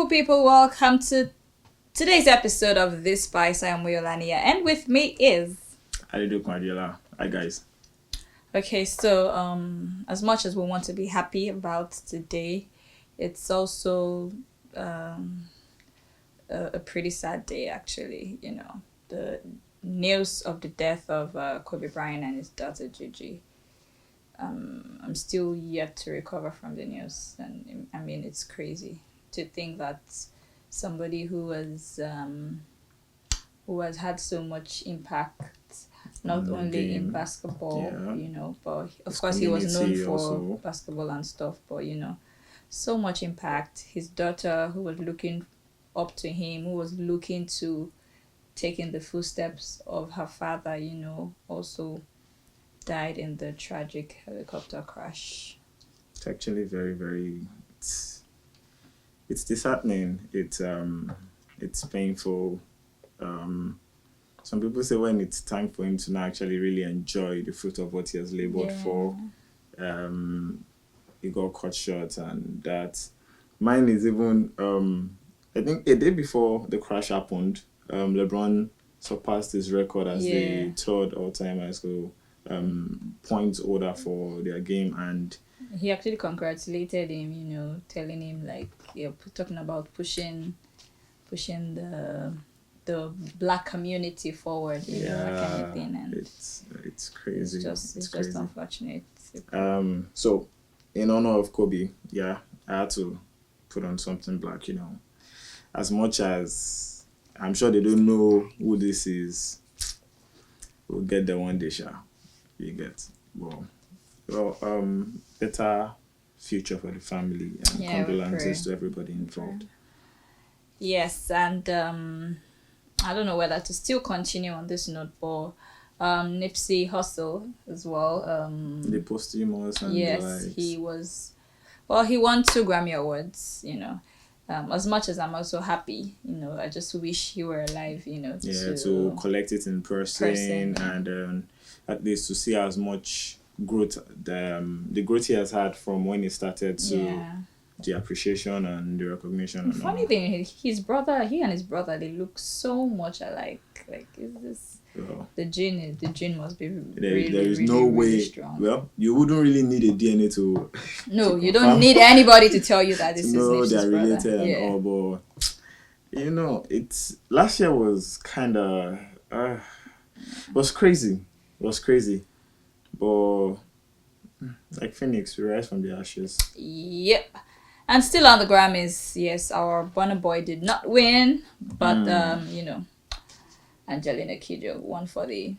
people, welcome to today's episode of This Spice. I am Wiyolania, and with me is Alido Kwadiola. Hi guys. Okay, so as much as we want to be happy about today, it's also a pretty sad day actually. You know, the news of the death of Kobe Bryant and his daughter Gigi. I'm still yet to recover from the news, and I mean it's crazy to think that somebody who has had so much impact, not only in basketball, but of course he was known for also basketball and stuff, but so much impact. His daughter, who was looking up to him, who was looking to take in the footsteps of her father, also died in the tragic helicopter crash. It's actually very, very it's disheartening. It's painful. Some people say when it's time for him to now actually really enjoy the fruit of what he has labored for, he got cut short, and that mine is even I think a day before the crash happened, LeBron surpassed his record as the third all-time high school points order for their game, and he actually congratulated him, telling him talking about pushing the black community forward, that kind of thing, and it's crazy. It's just unfortunate. So in honor of Kobe, I had to put on something black, as much as I'm sure they don't know who this is. We'll get there one day, sha. You get better future for the family, and condolences to everybody involved. Yes, and I don't know whether to still continue on this note, but Nipsey Hussle as well. The posthumous and he was. Well, he won 2 Grammy Awards. As much as I'm also happy, I just wish he were alive. To collect it in person. And at least to see as much growth, the growth he has had from when he started to the appreciation and the recognition. The funny thing, he and his brother, they look so much alike. Like, is this the gene must be really, there is really, no really way. Strong. Well, you wouldn't really need a DNA to. No, you don't need anybody to tell you that this is Nipsey's they're related brother. and all, but it's last year was kind of was crazy. It was crazy, but like Phoenix, we rise from the ashes. Yep. And still on the Grammys, yes, our Burna Boy did not win, but Angelina Kidjo won for the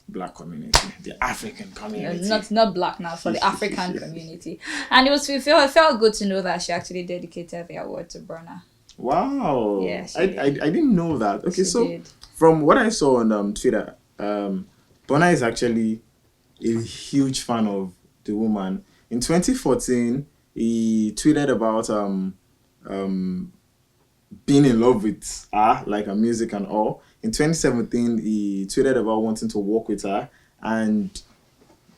black community, the African community. Not black now, for the African community. And it felt good to know that she actually dedicated the award to Burna. Wow. Yeah, I didn't know that. Okay, from what I saw on Twitter, Burna is actually a huge fan of the woman. In 2014, he tweeted about being in love with her, like her music and all. In 2017, he tweeted about wanting to work with her. And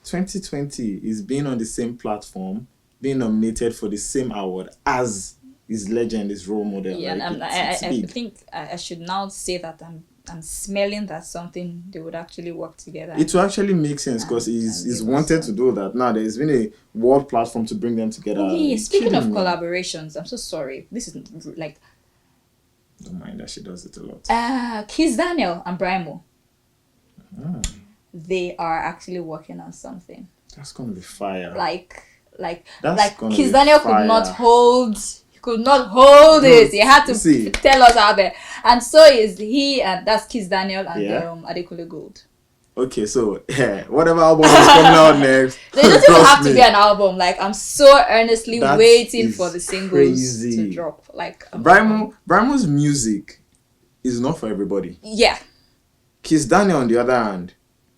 2020 is being on the same platform, being nominated for the same award as his legend, his role model. Yeah, and I think I should now say that I'm smelling that something they would actually work together. It will actually make sense because he's wanted to do that. Now there's been a world platform to bring them together. Okay, speaking of collaborations, I'm so sorry. This is like. Don't mind that she does it a lot. Kiss Daniel and Bryant. They are actually working on something. That's gonna be fire. Like Kiss Daniel could not hold. Could not hold it. He had to tell us out there, and so is he, and that's Kiss Daniel and Adekunle Gold. Okay, so whatever album is coming out next, they don't even have to be an album. Like, I'm so earnestly waiting for the singles to drop. Like, Brymo's music is not for everybody. Yeah. Kiss Daniel, on the other hand,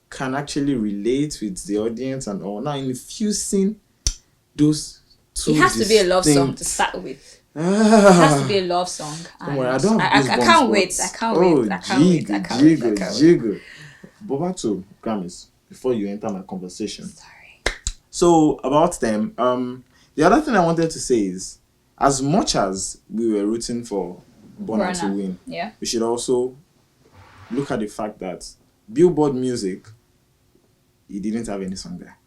can actually relate with the audience and all. Now, infusing those two, it has to be a love song to start with. It has to be a love song. Don't worry, I can't wait. I can't wait. Jiggle. But back to Grammys before you enter my conversation. Sorry. So about them, the other thing I wanted to say is as much as we were rooting for Burna to win, we should also look at the fact that Billboard Music, he didn't have any song there.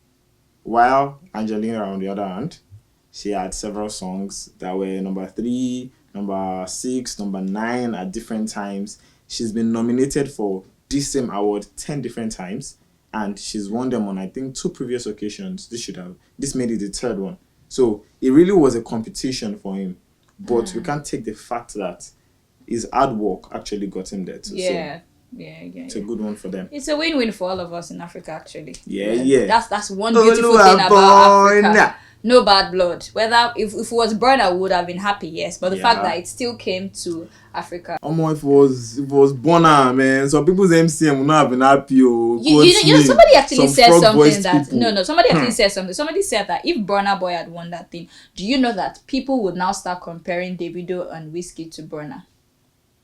While Angelina, on the other hand, she had several songs that were number 3, number 6, number 9 at different times. She's been nominated for this same award 10 different times, and she's won them on, I think, 2 previous occasions. This made it the 3rd one. So it really was a competition for him. But we can't take the fact that his hard work actually got him there too. Yeah. So it's a good one for them. It's a win-win for all of us in Africa, actually. Yeah. That's one beautiful thing about Africa. No bad blood. Whether if it was Burna, we would have been happy, yes. But the fact that it still came to Africa. If it was Burna, man, some people's MCM would not have been happy. You know, somebody actually said something that somebody actually said something. Somebody said that if Burna Boy had won that thing, do you know that people would now start comparing Davido and Wizkid to Burna?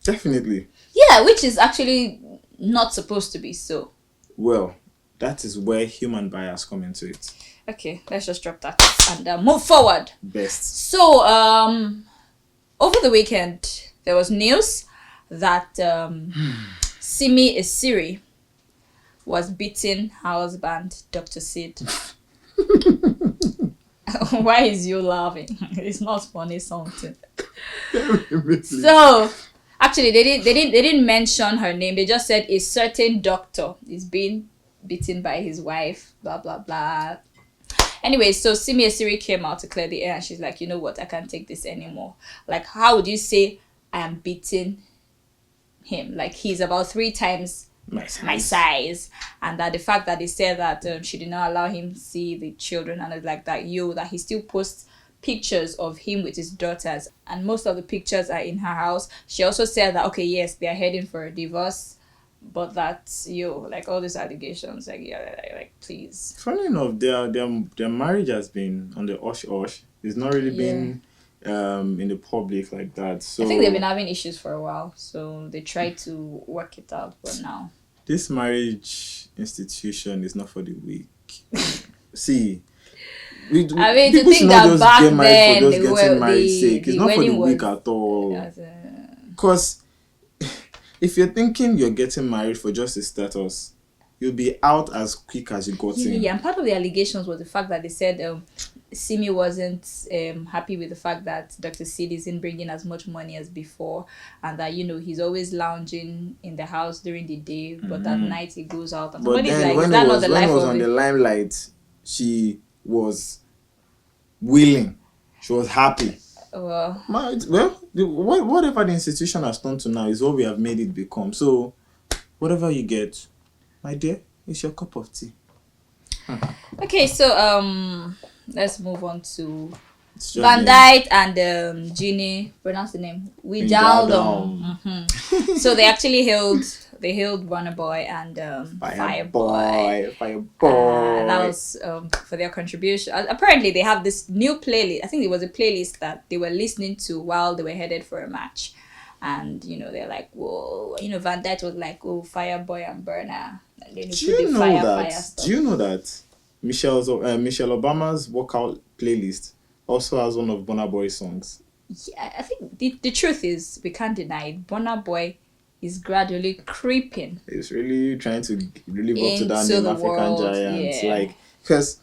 Definitely. Yeah, which is actually not supposed to be so. Well, that is where human bias come into it. Okay, let's just drop that and move forward. Best. So, over the weekend, there was news that Simi Isiri was beating her husband, Dr. Sid. Why is you laughing? It's not funny something. So, actually, they didn't mention her name. They just said a certain doctor is being beaten by his wife. Blah blah blah. Anyway, so Simi Isiri came out to clear the air, and she's like, you know what? I can't take this anymore. Like, how would you say I am beating him? Like, he's about 3 times my size, and that the fact that they said that she did not allow him to see the children, and it's like that he still posts pictures of him with his daughters, and most of the pictures are in her house. She also said that okay, yes, they are heading for a divorce, but that's like all these allegations, like please. Funny enough, their marriage has been on the hush. It's not really been in the public like that. So I think they've been having issues for a while, so they tried to work it out, but now this marriage institution is not for the weak. See, to think that back then they were sake. It's not for the weak at all. Because if you're thinking you're getting married for just a status, you'll be out as quick as you got in. Yeah, and part of the allegations was the fact that they said Simi wasn't happy with the fact that Dr. Sid isn't bringing as much money as before, and that he's always lounging in the house during the day, but at night he goes out. And but then when he was on the limelight, she was willing. She was happy. Whatever the institution has turned to now is what we have made it become. So, whatever you get, my dear, it's your cup of tea. Okay, so let's move on to Van Dyke and Ginny. Pronounce the name. Wijaldum. Mm-hmm. So they actually hailed Burna Boy and Fireboy. That was for their contribution. Apparently, they have this new playlist. I think it was a playlist that they were listening to while they were headed for a match. And, they're like, whoa. Van Dyke was like, oh, Fireboy and Burna. And then Do you know that Michelle Obama's workout playlist also has one of Burna Boy's songs? Yeah, I think the truth is, we can't deny it. Burna Boy is gradually creeping. He's really trying to live up to that name, African giant. Yeah. Because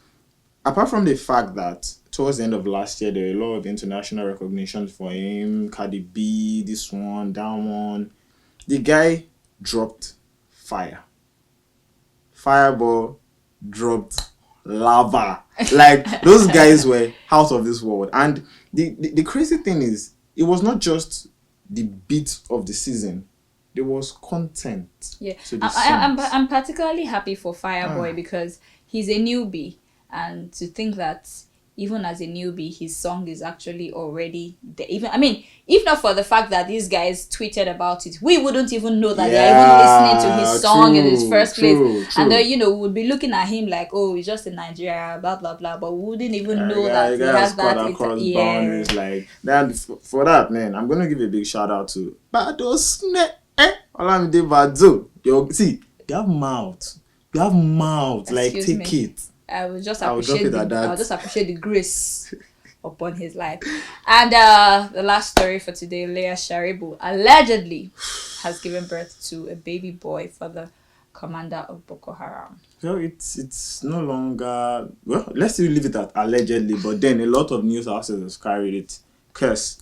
apart from the fact that towards the end of last year, there were a lot of international recognition for him, Cardi B, this one, that one. The guy dropped fire. Fireball dropped lava. Like, those guys were out of this world. And the crazy thing is, it was not just the beat of the season. There was content. Yeah, I'm particularly happy for Fireboy because he's a newbie, and to think that even as a newbie, his song is actually already there. If not for the fact that these guys tweeted about it, we wouldn't even know that they're even listening to his song in his first place. True. And then, we would be looking at him like, oh, he's just in Nigeria, blah, blah, blah. But we wouldn't even know that he has that. Boundaries, like that. For that, man, I'm going to give a big shout out to Badosne. Olamide Badu. See, you have mouth. Excuse like, take me. it. I will just appreciate the grace. upon his life. And the last story for today, Leah Sharibu allegedly has given birth to a baby boy for the commander of Boko Haram. Well, it's no longer, well, let's still leave it at allegedly, but then a lot of news houses have carried it. Because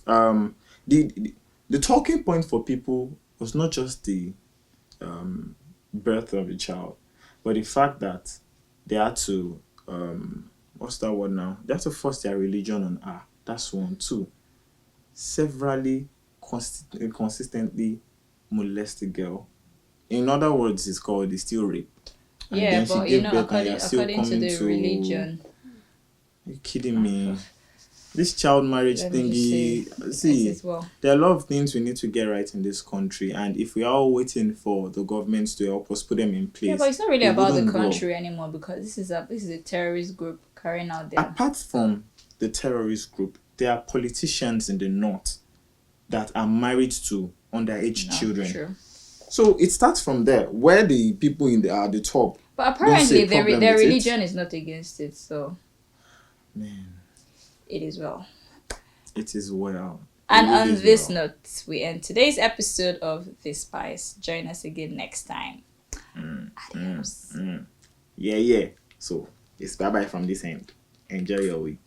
the talking point for people was not just the birth of a child, but the fact that they had to what's that word now? They had to force their religion on her. That's one. Two, severally consistently molest the girl. In other words, it's still rape. And Yeah, then she but gave birth and you're still according to coming the to religion. Are you kidding me? This child marriage Let me thingy. just See, well. there are a lot of things we need to get right in this country, and if we are all waiting for the government to help us put them in place, Yeah, but it's not really it about the wouldn't grow. country anymore, because this is a terrorist group carrying out their. Apart from the terrorist group, there are politicians in the north that are married to underage children. True. So it starts from there, where the people at the top. But apparently, their religion is not against it, so. Man. It is well. It is well. And on this note, we end today's episode of The Spice. Join us again next time. Adios. Yeah. So it's bye-bye from this end. Enjoy your week.